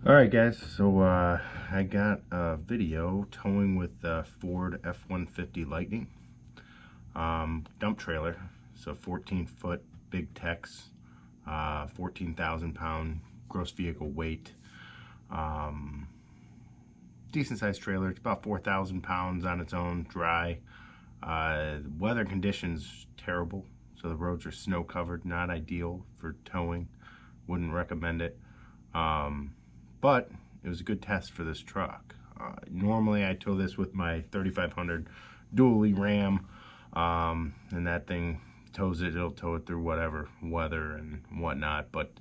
Alright guys, so I got a video towing with the Ford F-150 Lightning dump trailer. So 14-foot big Tex, 14,000 pound gross vehicle weight, decent sized trailer. It's about 4,000 pounds on its own, dry. Weather conditions terrible, so the roads are snow covered, not ideal for towing. Wouldn't recommend it. But it was a good test for this truck. Normally I tow this with my 3500 dually Ram, and that thing tows it. It'll tow it through whatever weather and whatnot. But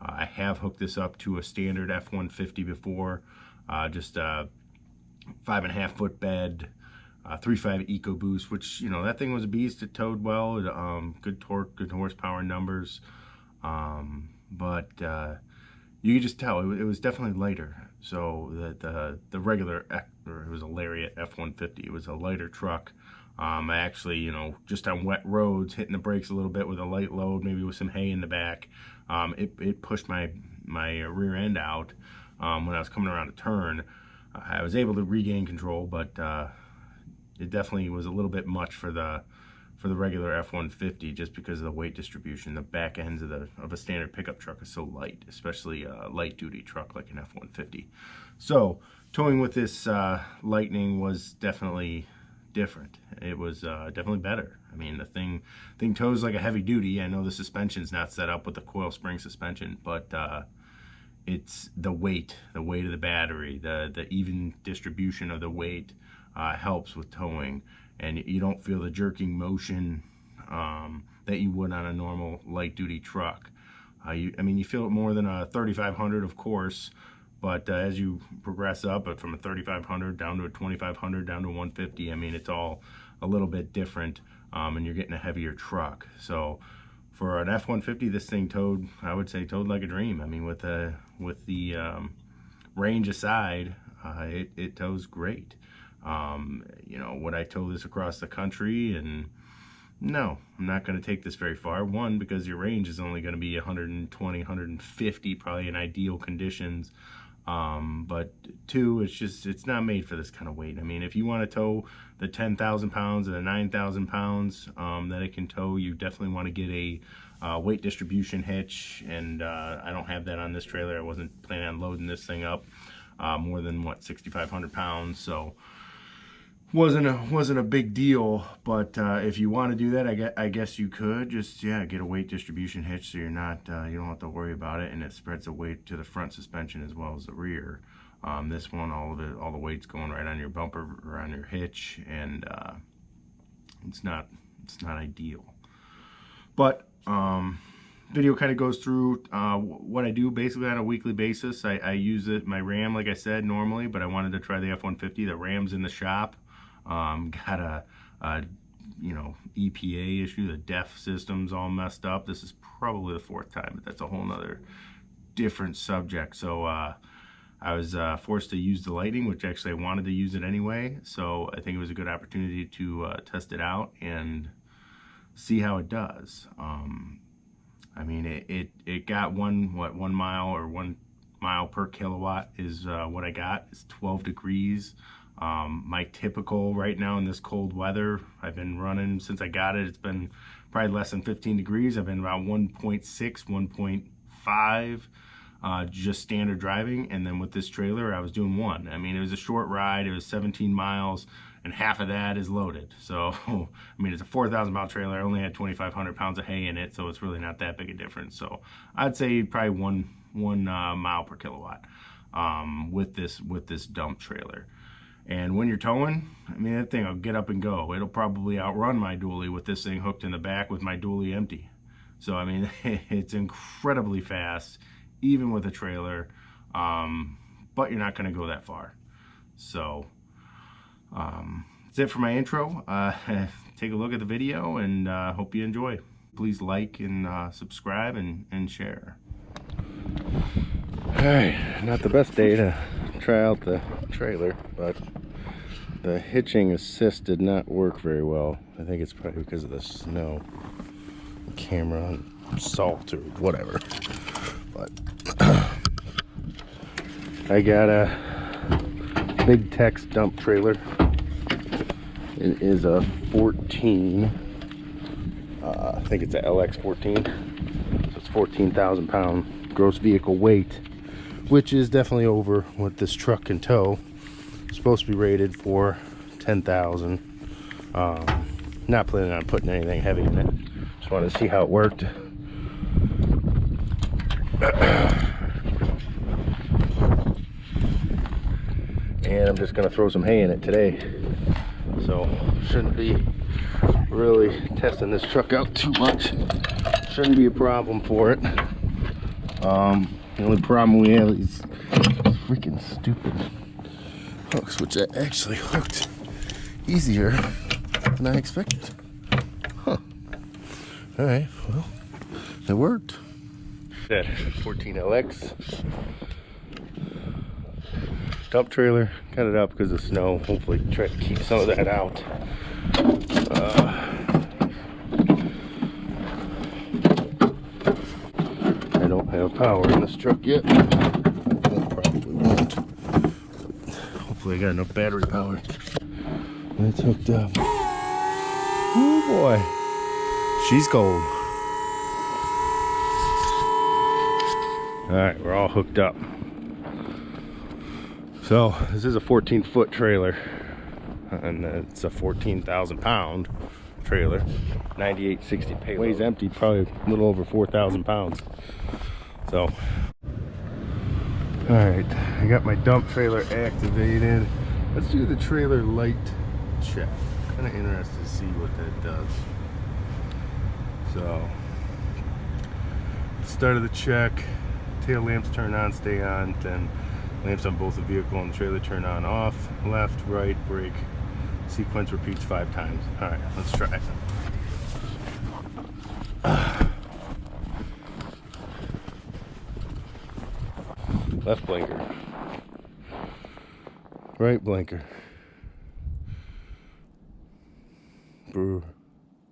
I have hooked this up to a standard F-150 before, just a 5.5 foot bed, 3.5 EcoBoost, which, you know, that thing was a beast. It towed well. Good torque, good horsepower numbers, but you could just tell it was definitely lighter. So the regular, or it was a Lariet F-150. It was a lighter truck. I actually, you know, just on wet roads, hitting the brakes a little bit with a light load, maybe with some hay in the back, it pushed my rear end out when I was coming around a turn. I was able to regain control, but it definitely was a little bit much for the regular F-150, just because of the weight distribution. The back ends of a standard pickup truck is so light, especially a light duty truck like an F-150. So towing with this Lightning was definitely different. It was definitely better. I mean, the thing tows like a heavy duty. I know the suspension's not set up with the coil spring suspension, but it's the weight of the battery, the even distribution of the weight helps with towing. And you don't feel the jerking motion that you would on a normal light duty truck. I mean, you feel it more than a 3500, of course, but as you progress up from a 3500 down to a 2500 down to a 150, I mean, it's all a little bit different, and you're getting a heavier truck. So for an F-150, this thing towed, I would say, towed like a dream. I mean, with the range aside, it tows great. You know, would I tow this across the country? And no, I'm not going to take this very far. One, because your range is only going to be 120, 150, probably in ideal conditions. But two, it's not made for this kind of weight. I mean, if you want to tow the 10,000 pounds and the 9,000 pounds that it can tow, you definitely want to get a weight distribution hitch. And I don't have that on this trailer. I wasn't planning on loading this thing up more than, what, 6,500 pounds. So wasn't a big deal. But if you want to do that, I guess you could just, yeah, get a weight distribution hitch, so you're not you don't have to worry about it, and it spreads the weight to the front suspension as well as the rear. This one, all the weight's going right on your bumper or on your hitch, and it's not ideal. But video kind of goes through what I do basically on a weekly basis. I use my Ram, like I said, normally, but I wanted to try the F-150. The Ram's in the shop. Got a you know, EPA issue. The DEF system's all messed up. This is probably the 4th time, but that's a whole nother different subject. So I was forced to use the Lightning, which actually I wanted to use it anyway. So I think it was a good opportunity to test it out and see how it does. I mean, it got 1 mile, or 1 mile per kilowatt is what I got. It's 12 degrees. My typical right now in this cold weather, I've been running since I got it. It's been probably less than 15 degrees. I've been around 1.6, 1.5, just standard driving. And then with this trailer, I was doing 1. I mean, it was a short ride. It was 17 miles, and half of that is loaded. So, I mean, it's a 4,000 pound trailer. I only had 2,500 pounds of hay in it, so it's really not that big a difference. So I'd say probably one mile per kilowatt with this dump trailer. And when you're towing, I mean, that thing will get up and go. It'll probably outrun my dually with this thing hooked in the back with my dually empty. So, I mean, it's incredibly fast, even with a trailer, but you're not going to go that far. So, that's it for my intro. Take a look at the video, and hope you enjoy. Please like and subscribe and share. Alright, not the best day to try out the trailer, but the hitching assist did not work very well. I think it's probably because of the snow, camera, and salt, or whatever. But I got a Big Tex dump trailer. It is a 14, I think it's a LX 14, so it's 14,000 pound gross vehicle weight, which is definitely over what this truck can tow. It's supposed to be rated for 10,000. Not planning on putting anything heavy in it. Just wanted to see how it worked. And I'm just gonna throw some hay in it today. So shouldn't be really testing this truck out too much. Shouldn't be a problem for it. The only problem we have is freaking stupid hooks, which I actually hooked easier than I expected. Huh. Alright, well, it worked. That 14LX dump trailer, cut it up because of snow. Hopefully try to keep some of that out. I don't have power in this truck yet. I probably won't. Hopefully I got enough battery power. It's hooked up. Oh boy, she's gold. All right, we're all hooked up. So this is a 14-foot trailer, and it's a 14,000 pound trailer, 9860 payload. Weighs empty, probably a little over 4,000 pounds. So, all right, I got my dump trailer activated. Let's do the trailer light check. Kind of interested to see what that does. So, start of the check, tail lamps turn on, stay on, then lamps on both the vehicle and the trailer turn on, off, left, right, brake. Sequence repeats 5 times. All right, let's try it. Left blinker. Right blinker.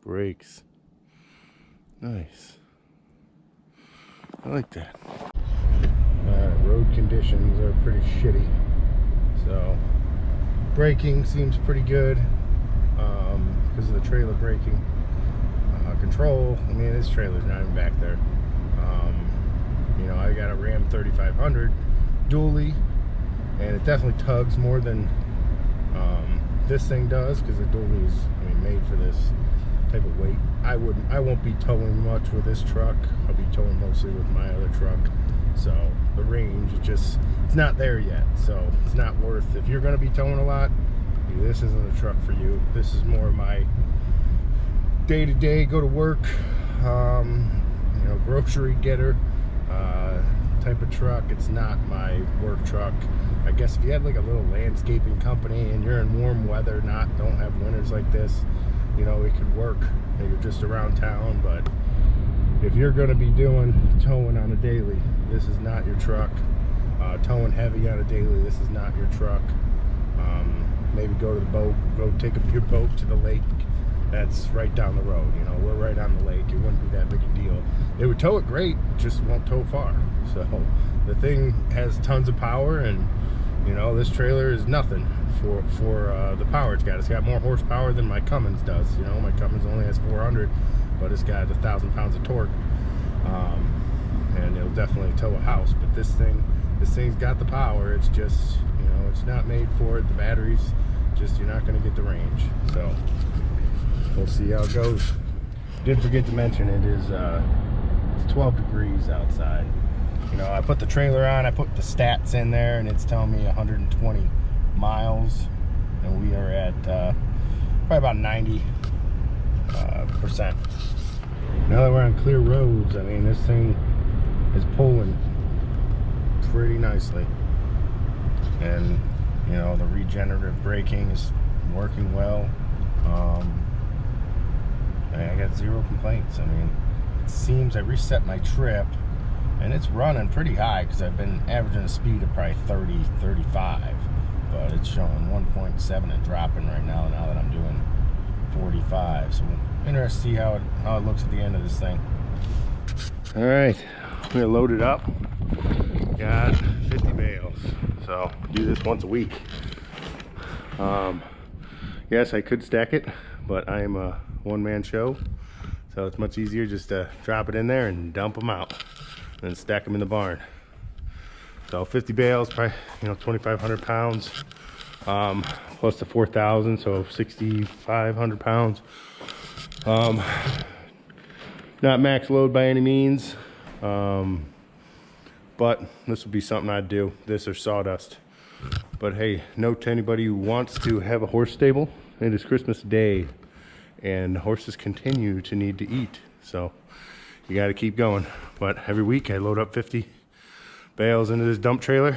Brakes. Nice. I like that. Road conditions are pretty shitty, so braking seems pretty good because of the trailer braking. Control, I mean, this trailer's not even back there. You know, I got a Ram 3500 dually, and it definitely tugs more than this thing does, because the dually is, I mean, made for this type of weight. I won't be towing much with this truck. I'll be towing mostly with my other truck. So the range is it's not there yet. So it's not worth, if you're going to be towing a lot, this isn't a truck for you. This is more my day-to-day, go to work, you know, grocery getter type of truck. It's not my work truck. I guess if you had like a little landscaping company and you're in warm weather, don't have winters like this, you know, it could work. Maybe just around town, but if you're going to be doing towing on a daily, this is not your truck. Towing heavy on a daily, this is not your truck. Maybe go to the boat, go take your boat to the lake. That's right down the road. You know, we're right on the lake. It wouldn't be that big a deal. It would tow it great, just won't tow far. So the thing has tons of power, and you know, this trailer is nothing for the power it's got. It's got more horsepower than my Cummins does. You know, my Cummins only has 400, but it's got 1,000 pounds of torque, and it'll definitely tow a house. But this thing's got the power. It's just, you know, it's not made for it. The batteries, just, you're not going to get the range. So we'll see how it goes. Did forget to mention it is it's 12 degrees outside. You know, I put the trailer on, I put the stats in there, and it's telling me 120 miles, and we are at probably about 90%. Now that we're on clear roads, I mean, this thing is pulling pretty nicely, and you know, the regenerative braking is working well. I got zero complaints. I mean, it seems I reset my trip and it's running pretty high, because I've been averaging a speed of probably 30, 35, but it's showing 1.7 and dropping right now that I'm doing 45. So I'm interested to see how it looks at the end of this thing. All right, we're gonna load it up. Got 50 bales. So do this once a week. Yes, I could stack it, but I am a one-man show, so it's much easier just to drop it in there and dump them out, and then stack them in the barn. So 50 bales, probably, you know, 2,500 pounds, plus the 4,000, so 6,500 pounds. Not max load by any means, but this would be something I'd do, this or sawdust. But hey, note to anybody who wants to have a horse stable, it is Christmas Day and horses continue to need to eat, so you got to keep going. But every week I load up 50 bales into this dump trailer,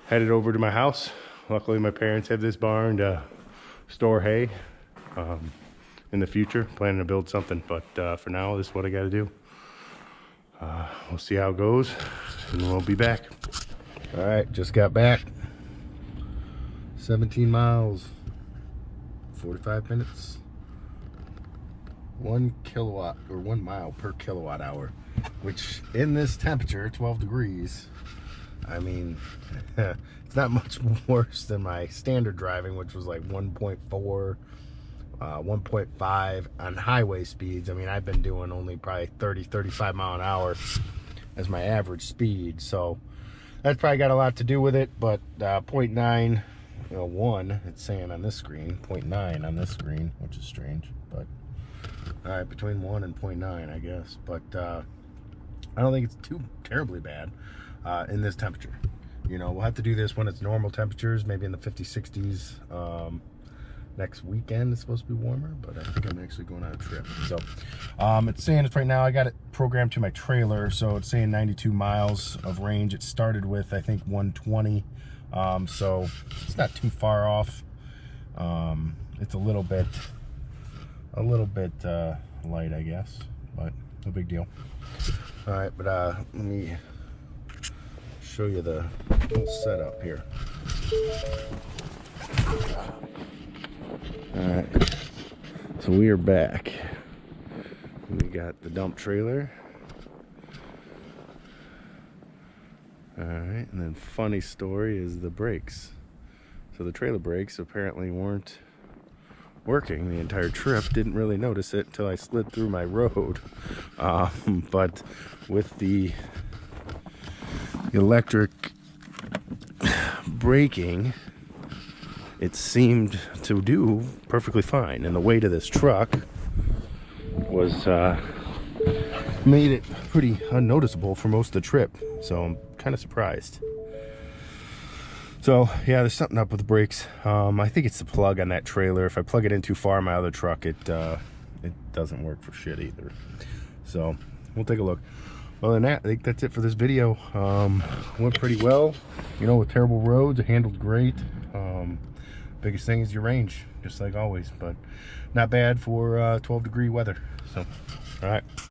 headed over to my house. Luckily my parents have this barn to store hay. In the future, planning to build something, but for now this is what I got to do. We'll see how it goes, and we'll be back. All right, just got back. 17 miles, 45 minutes, 1 kilowatt or 1 mile per kilowatt hour, which in this temperature, 12 degrees, I mean, it's not much worse than my standard driving, which was like 1.4, 1.5 on highway speeds. I mean, I've been doing only probably 30, 35 mile an hour as my average speed, so that's probably got a lot to do with it. But 0.9, 1, it's saying on this screen, 0.9 on this screen, which is strange, but all right, between 1 and 0.9, I guess. But I don't think it's too terribly bad in this temperature. You know, we'll have to do this when it's normal temperatures, maybe in the 50s, 60s. Next weekend it's supposed to be warmer, but I think I'm actually going on a trip. So it's saying it's right now, I got it programmed to my trailer, so it's saying 92 miles of range. It started with, I think, 120, so it's not too far off. It's a little bit light, I guess, but no big deal. All right, but let me show you the whole setup here. All right, so we are back. We got the dump trailer. All right, and then funny story is the brakes. So the trailer brakes apparently weren't working the entire trip. Didn't really notice it until I slid through my road. But with the electric braking, it seemed to do perfectly fine, and the weight of this truck was made it pretty unnoticeable for most of the trip, so I'm kind of surprised. So yeah, there's something up with the brakes. I think it's the plug on that trailer. If I plug it in too far in my other truck, it doesn't work for shit either. So we'll take a look. Other than that, I think that's it for this video. Went pretty well, you know, with terrible roads. It handled great. Biggest thing is your range, just like always, but not bad for 12-degree weather. So all right.